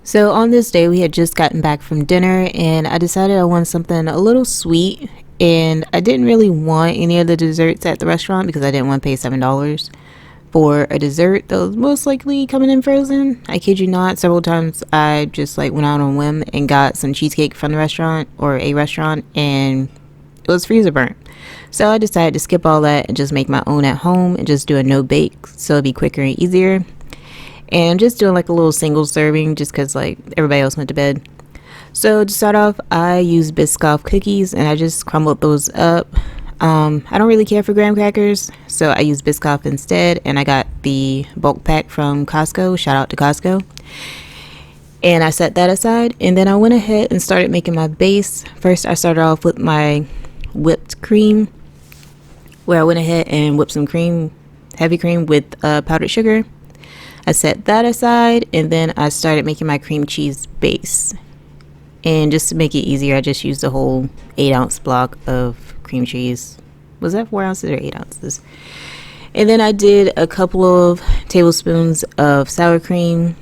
So on this day, we had just gotten back from dinner, and I decided I wanted something a little sweet. And I didn't really want any of the desserts at the restaurant because I didn't want to pay $7 for a dessert that was most likely coming in frozen. I kid you not, several times I just like went out on a whim and got some cheesecake from the restaurant or a restaurant, and it was freezer burnt. So I decided to skip all that and just make my own at home and just do a no bake so it'd be quicker and easier. And I'm just doing like a little single serving just because like everybody else went to bed. So to start off, I used Biscoff cookies and I just crumbled those up. I don't really care for graham crackers, so I used Biscoff instead, and I got the bulk pack from Costco. Shout out to Costco. And I set that aside, and then I went ahead and started making my base. First, I started off with my whipped cream, where I went ahead and whipped some cream, heavy cream with powdered sugar. I set that aside, and then I started making my cream cheese base. And just to make it easier, I just used a whole 8-ounce block of cream cheese. Was that 4 ounces or 8 ounces? And then I did a couple of tablespoons of sour cream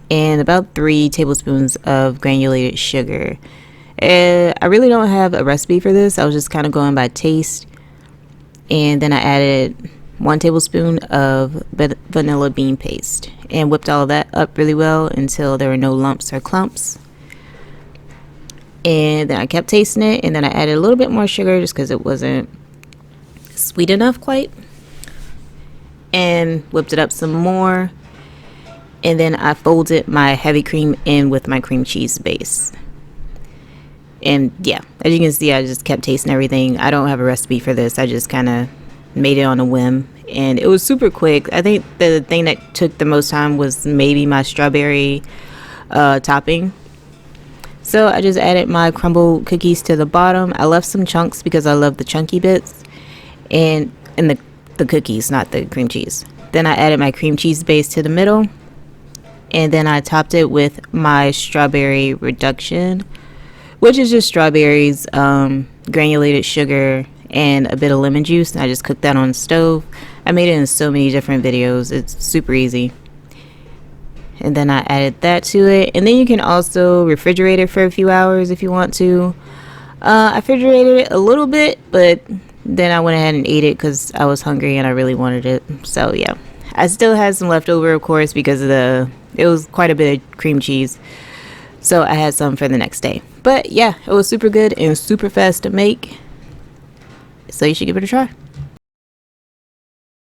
and about 3 tablespoons of granulated sugar. I really don't have a recipe for this. I was just kind of going by taste. And then I added 1 tablespoon of vanilla bean paste and whipped all of that up really well until there were no lumps or clumps. And then I kept tasting it, and then I added a little bit more sugar just because it wasn't sweet enough quite, and whipped it up some more. And then I folded my heavy cream in with my cream cheese base. And yeah, as you can see, I just kept tasting everything. I don't have a recipe for this. I just kind of made it on a whim, and it was super quick. I think the thing that took the most time was maybe my strawberry topping. So I just added my crumbled cookies to the bottom. I left some chunks because I love the chunky bits, and the cookies, not the cream cheese. Then I added my cream cheese base to the middle, and then I topped it with my strawberry reduction, which is just strawberries, granulated sugar, and a bit of lemon juice. And I just cooked that on the stove. I made it in so many different videos. It's super easy. And then I added that to it, and then you can also refrigerate it for a few hours if you want to. I refrigerated it a little bit, but then I went ahead and ate it because I was hungry and I really wanted it. So yeah, I still had some left over, of course, because it was quite a bit of cream cheese, so I had some for the next day. But yeah, it was super good and super fast to make, so you should give it a try.